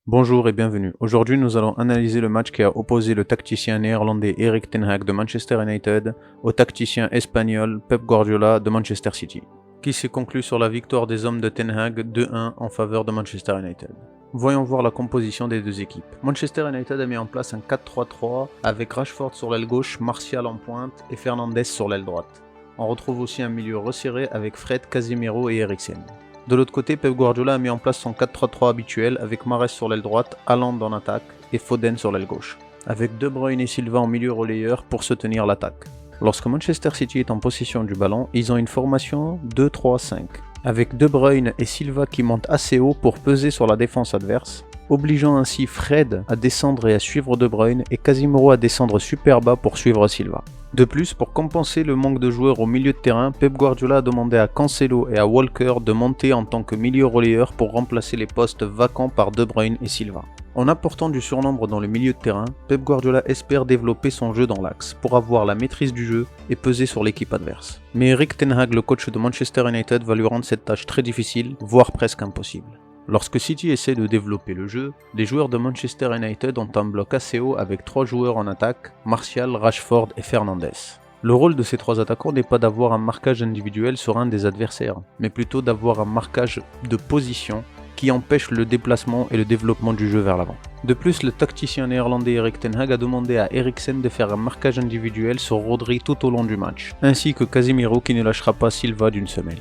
Bonjour et bienvenue. Aujourd'hui, nous allons analyser le match qui a opposé le tacticien néerlandais Erik ten Hag de Manchester United au tacticien espagnol Pep Guardiola de Manchester City, qui s'est conclu sur la victoire des hommes de ten Hag 2-1 en faveur de Manchester United. Voyons voir la composition des deux équipes. Manchester United a mis en place un 4-3-3 avec Rashford sur l'aile gauche, Martial en pointe et Fernandes sur l'aile droite. On retrouve aussi un milieu resserré avec Fred, Casemiro et Eriksen. De l'autre côté, Pep Guardiola a mis en place son 4-3-3 habituel avec Mahrez sur l'aile droite, Haaland en attaque et Foden sur l'aile gauche, avec De Bruyne et Silva en milieu relayeur pour soutenir l'attaque. Lorsque Manchester City est en possession du ballon, ils ont une formation 2-3-5, avec De Bruyne et Silva qui montent assez haut pour peser sur la défense adverse, obligeant ainsi Fred à descendre et à suivre De Bruyne et Casemiro à descendre super bas pour suivre Silva. De plus, pour compenser le manque de joueurs au milieu de terrain, Pep Guardiola a demandé à Cancelo et à Walker de monter en tant que milieu relayeur pour remplacer les postes vacants par De Bruyne et Silva. En apportant du surnombre dans le milieu de terrain, Pep Guardiola espère développer son jeu dans l'axe pour avoir la maîtrise du jeu et peser sur l'équipe adverse. Mais Erik ten Hag, le coach de Manchester United, va lui rendre cette tâche très difficile, voire presque impossible. Lorsque City essaie de développer le jeu, les joueurs de Manchester United ont un bloc assez haut avec 3 joueurs en attaque, Martial, Rashford et Fernandes. Le rôle de ces 3 attaquants n'est pas d'avoir un marquage individuel sur un des adversaires, mais plutôt d'avoir un marquage de position qui empêche le déplacement et le développement du jeu vers l'avant. De plus, le tacticien néerlandais Erik ten Hag a demandé à Eriksen de faire un marquage individuel sur Rodri tout au long du match, ainsi que Casemiro qui ne lâchera pas Silva d'une semelle.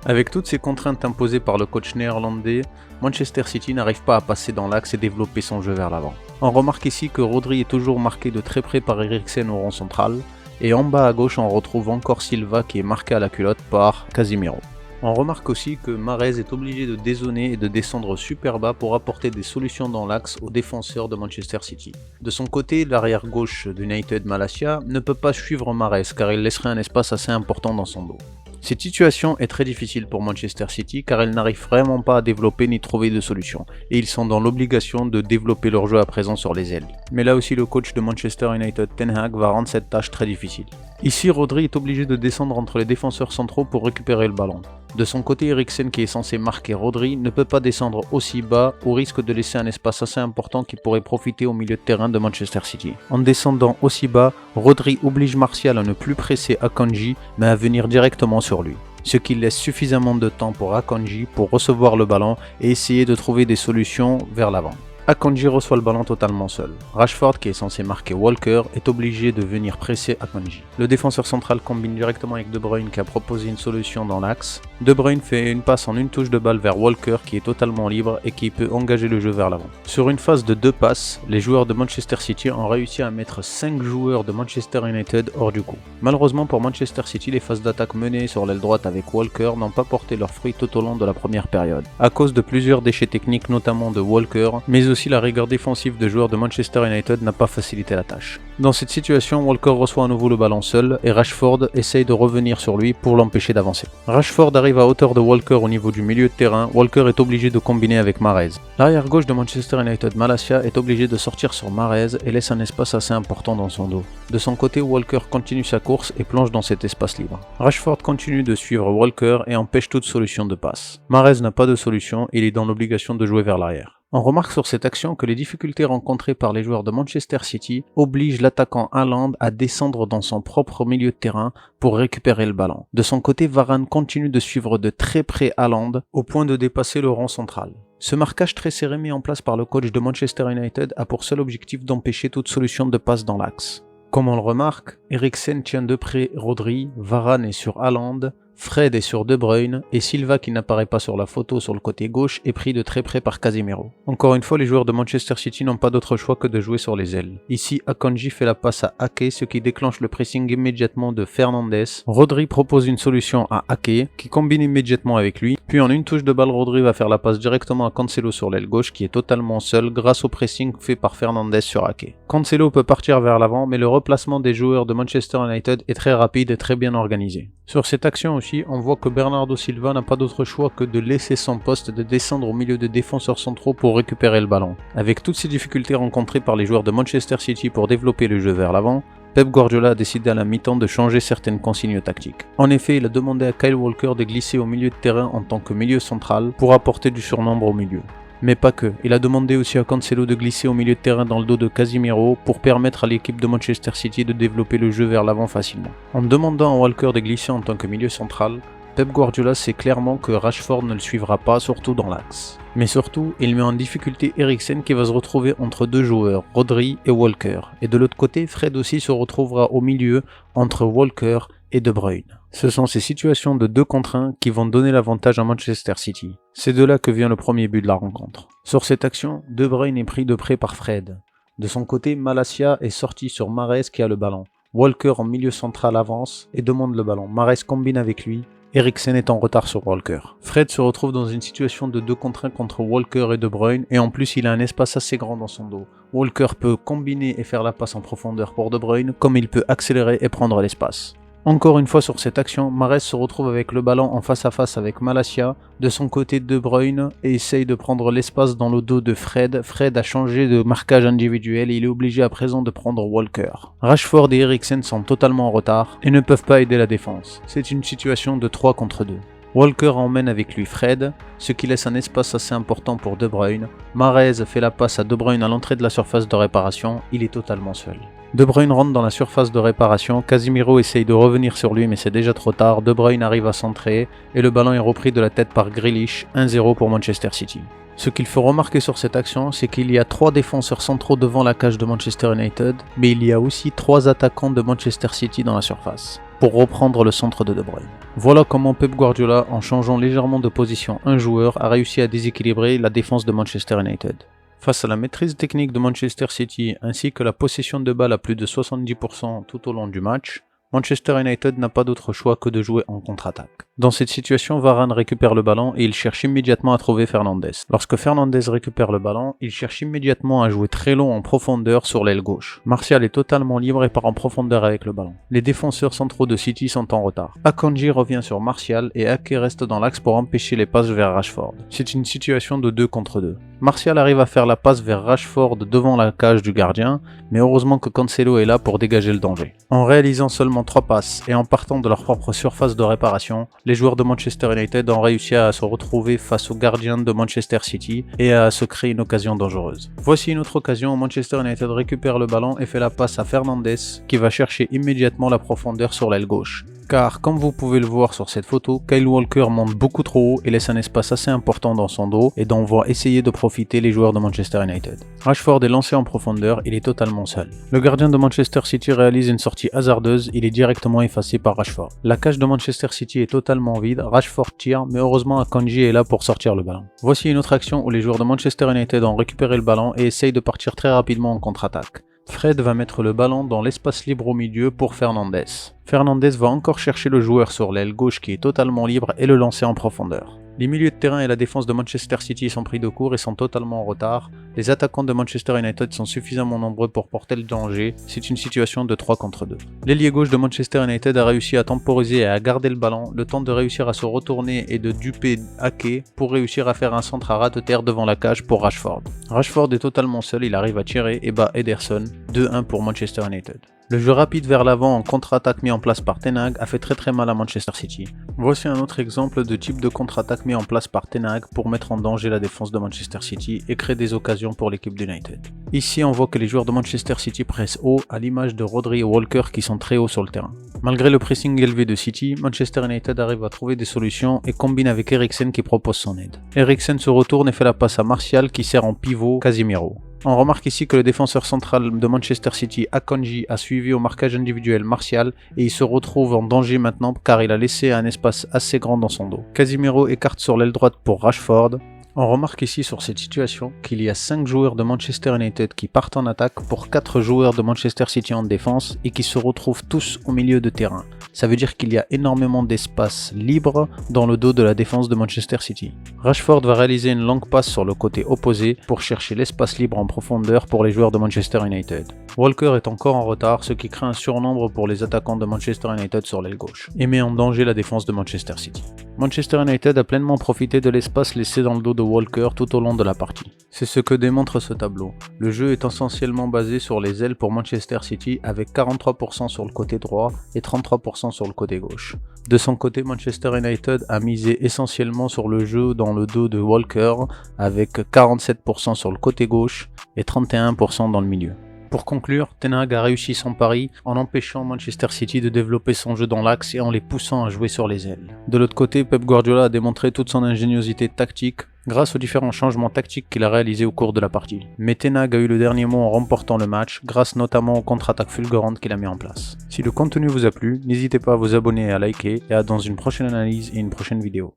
Avec toutes ces contraintes imposées par le coach néerlandais, Manchester City n'arrive pas à passer dans l'axe et développer son jeu vers l'avant. On remarque ici que Rodri est toujours marqué de très près par Eriksen au rond central, et en bas à gauche on retrouve encore Silva qui est marqué à la culotte par Casemiro. On remarque aussi que Mahrez est obligé de dézoner et de descendre super bas pour apporter des solutions dans l'axe aux défenseurs de Manchester City. De son côté, l'arrière gauche d'United Malacia ne peut pas suivre Mahrez car il laisserait un espace assez important dans son dos. Cette situation est très difficile pour Manchester City car ils n'arrivent vraiment pas à développer ni trouver de solution et ils sont dans l'obligation de développer leur jeu à présent sur les ailes. Mais là aussi le coach de Manchester United ten Hag va rendre cette tâche très difficile. Ici Rodri est obligé de descendre entre les défenseurs centraux pour récupérer le ballon. De son côté, Eriksen qui est censé marquer Rodri ne peut pas descendre aussi bas au risque de laisser un espace assez important qui pourrait profiter au milieu de terrain de Manchester City. En descendant aussi bas, Rodri oblige Martial à ne plus presser Akanji mais à venir directement sur lui, ce qui laisse suffisamment de temps pour Akanji pour recevoir le ballon et essayer de trouver des solutions vers l'avant. Akanji reçoit le ballon totalement seul. Rashford, qui est censé marquer Walker, est obligé de venir presser Akanji. Le défenseur central combine directement avec De Bruyne qui a proposé une solution dans l'axe. De Bruyne fait une passe en une touche de balle vers Walker qui est totalement libre et qui peut engager le jeu vers l'avant. Sur une phase de 2 passes, les joueurs de Manchester City ont réussi à mettre 5 joueurs de Manchester United hors du coup. Malheureusement pour Manchester City, les phases d'attaque menées sur l'aile droite avec Walker n'ont pas porté leurs fruits tout au long de la première période, à cause de plusieurs déchets techniques notamment de Walker, mais aussi la rigueur défensive de joueurs de Manchester United n'a pas facilité la tâche. Dans cette situation, Walker reçoit à nouveau le ballon seul et Rashford essaye de revenir sur lui pour l'empêcher d'avancer. Rashford arrive à hauteur de Walker au niveau du milieu de terrain, Walker est obligé de combiner avec Mahrez. L'arrière gauche de Manchester United, Malacia, est obligé de sortir sur Mahrez et laisse un espace assez important dans son dos. De son côté, Walker continue sa course et plonge dans cet espace libre. Rashford continue de suivre Walker et empêche toute solution de passe. Mahrez n'a pas de solution, il est dans l'obligation de jouer vers l'arrière. On remarque sur cette action que les difficultés rencontrées par les joueurs de Manchester City obligent l'attaquant Haaland à descendre dans son propre milieu de terrain pour récupérer le ballon. De son côté, Varane continue de suivre de très près Haaland au point de dépasser le rond central. Ce marquage très serré mis en place par le coach de Manchester United a pour seul objectif d'empêcher toute solution de passe dans l'axe. Comme on le remarque, Eriksen tient de près Rodri, Varane est sur Haaland, Fred est sur De Bruyne et Silva qui n'apparaît pas sur la photo sur le côté gauche est pris de très près par Casemiro. Encore une fois, les joueurs de Manchester City n'ont pas d'autre choix que de jouer sur les ailes. Ici, Akanji fait la passe à Ake, ce qui déclenche le pressing immédiatement de Fernandes. Rodri propose une solution à Ake, qui combine immédiatement avec lui. Puis en une touche de balle, Rodri va faire la passe directement à Cancelo sur l'aile gauche qui est totalement seul grâce au pressing fait par Fernandes sur Ake. Cancelo peut partir vers l'avant, mais le replacement des joueurs de Manchester United est très rapide et très bien organisé. Sur cette action aussi, on voit que Bernardo Silva n'a pas d'autre choix que de laisser son poste et de descendre au milieu de défenseurs centraux pour récupérer le ballon. Avec toutes ces difficultés rencontrées par les joueurs de Manchester City pour développer le jeu vers l'avant, Pep Guardiola a décidé à la mi-temps de changer certaines consignes tactiques. En effet, il a demandé à Kyle Walker de glisser au milieu de terrain en tant que milieu central pour apporter du surnombre au milieu. Mais pas que, il a demandé aussi à Cancelo de glisser au milieu de terrain dans le dos de Casemiro pour permettre à l'équipe de Manchester City de développer le jeu vers l'avant facilement. En demandant à Walker de glisser en tant que milieu central, Pep Guardiola sait clairement que Rashford ne le suivra pas, surtout dans l'axe. Mais surtout, il met en difficulté Eriksen qui va se retrouver entre deux joueurs, Rodri et Walker. Et de l'autre côté, Fred aussi se retrouvera au milieu entre Walker et De Bruyne. Ce sont ces situations de 2 contre 1 qui vont donner l'avantage à Manchester City. C'est de là que vient le premier but de la rencontre. Sur cette action, De Bruyne est pris de près par Fred. De son côté, Malacia est sorti sur Mahrez qui a le ballon. Walker en milieu central avance et demande le ballon. Mahrez combine avec lui. Eriksen est en retard sur Walker. Fred se retrouve dans une situation de 2 contre 1 contre Walker et De Bruyne et en plus il a un espace assez grand dans son dos. Walker peut combiner et faire la passe en profondeur pour De Bruyne comme il peut accélérer et prendre l'espace. Encore une fois sur cette action, Mahrez se retrouve avec le ballon en face à face avec Malacia, de son côté De Bruyne, et essaye de prendre l'espace dans le dos de Fred. Fred a changé de marquage individuel et il est obligé à présent de prendre Walker. Rashford et Eriksen sont totalement en retard et ne peuvent pas aider la défense. C'est une situation de 3 contre 2. Walker emmène avec lui Fred, ce qui laisse un espace assez important pour De Bruyne. Mahrez fait la passe à De Bruyne à l'entrée de la surface de réparation, il est totalement seul. De Bruyne rentre dans la surface de réparation, Casemiro essaye de revenir sur lui mais c'est déjà trop tard, De Bruyne arrive à centrer et le ballon est repris de la tête par Grealish, 1-0 pour Manchester City. Ce qu'il faut remarquer sur cette action, c'est qu'il y a 3 défenseurs centraux devant la cage de Manchester United, mais il y a aussi 3 attaquants de Manchester City dans la surface, pour reprendre le centre de De Bruyne. Voilà comment Pep Guardiola, en changeant légèrement de position un joueur, a réussi à déséquilibrer la défense de Manchester United. Face à la maîtrise technique de Manchester City ainsi que la possession de balle à plus de 70% tout au long du match, Manchester United n'a pas d'autre choix que de jouer en contre-attaque. Dans cette situation, Varane récupère le ballon et il cherche immédiatement à trouver Fernandes. Lorsque Fernandes récupère le ballon, il cherche immédiatement à jouer très long en profondeur sur l'aile gauche. Martial est totalement libre et part en profondeur avec le ballon. Les défenseurs centraux de City sont en retard. Akanji revient sur Martial et Ake reste dans l'axe pour empêcher les passes vers Rashford. C'est une situation de 2 contre 2. Martial arrive à faire la passe vers Rashford devant la cage du gardien, mais heureusement que Cancelo est là pour dégager le danger. En réalisant seulement 3 passes et en partant de leur propre surface de réparation, les joueurs de Manchester United ont réussi à se retrouver face au gardien de Manchester City et à se créer une occasion dangereuse. Voici une autre occasion où Manchester United récupère le ballon et fait la passe à Fernandes qui va chercher immédiatement la profondeur sur l'aile gauche. Car comme vous pouvez le voir sur cette photo, Kyle Walker monte beaucoup trop haut et laisse un espace assez important dans son dos et dont vont essayer de profiter les joueurs de Manchester United. Rashford est lancé en profondeur, il est totalement seul. Le gardien de Manchester City réalise une sortie hasardeuse, il est directement effacé par Rashford. La cage de Manchester City est totalement vide, Rashford tire, mais heureusement Akanji est là pour sortir le ballon. Voici une autre action où les joueurs de Manchester United ont récupéré le ballon et essayent de partir très rapidement en contre-attaque. Fred va mettre le ballon dans l'espace libre au milieu pour Fernandes. Fernandes va encore chercher le joueur sur l'aile gauche qui est totalement libre et le lancer en profondeur. Les milieux de terrain et la défense de Manchester City sont pris de court et sont totalement en retard. Les attaquants de Manchester United sont suffisamment nombreux pour porter le danger. C'est une situation de 3 contre 2. L'ailier gauche de Manchester United a réussi à temporiser et à garder le ballon, le temps de réussir à se retourner et de duper Ake pour réussir à faire un centre à ras-de-terre devant la cage pour Rashford. Rashford est totalement seul, il arrive à tirer et bat Ederson, 2-1 pour Manchester United. Le jeu rapide vers l'avant en contre-attaque mis en place par Ten Hag a fait très mal à Manchester City. Voici un autre exemple de type de contre-attaque mis en place par Ten Hag pour mettre en danger la défense de Manchester City et créer des occasions pour l'équipe d'United. Ici on voit que les joueurs de Manchester City pressent haut à l'image de Rodri et Walker qui sont très hauts sur le terrain. Malgré le pressing élevé de City, Manchester United arrive à trouver des solutions et combine avec Eriksen qui propose son aide. Eriksen se retourne et fait la passe à Martial qui sert en pivot Casemiro. On remarque ici que le défenseur central de Manchester City, Akanji, a suivi au marquage individuel Martial et il se retrouve en danger maintenant car il a laissé un espace assez grand dans son dos. Casemiro écarte sur l'aile droite pour Rashford. On remarque ici sur cette situation qu'il y a 5 joueurs de Manchester United qui partent en attaque pour 4 joueurs de Manchester City en défense et qui se retrouvent tous au milieu de terrain. Ça veut dire qu'il y a énormément d'espace libre dans le dos de la défense de Manchester City. Rashford va réaliser une longue passe sur le côté opposé pour chercher l'espace libre en profondeur pour les joueurs de Manchester United. Walker est encore en retard, ce qui crée un surnombre pour les attaquants de Manchester United sur l'aile gauche et met en danger la défense de Manchester City. Manchester United a pleinement profité de l'espace laissé dans le dos de Walker tout au long de la partie. C'est ce que démontre ce tableau. Le jeu est essentiellement basé sur les ailes pour Manchester City avec 43% sur le côté droit et 33% sur le côté gauche. De son côté, Manchester United a misé essentiellement sur le jeu dans le dos de Walker avec 47% sur le côté gauche et 31% dans le milieu. Pour conclure, Ten Hag a réussi son pari en empêchant Manchester City de développer son jeu dans l'axe et en les poussant à jouer sur les ailes. De l'autre côté, Pep Guardiola a démontré toute son ingéniosité tactique grâce aux différents changements tactiques qu'il a réalisés au cours de la partie. Mais Ten Hag a eu le dernier mot en remportant le match, grâce notamment aux contre-attaques fulgurantes qu'il a mis en place. Si le contenu vous a plu, n'hésitez pas à vous abonner et à liker, et à dans une prochaine analyse et une prochaine vidéo.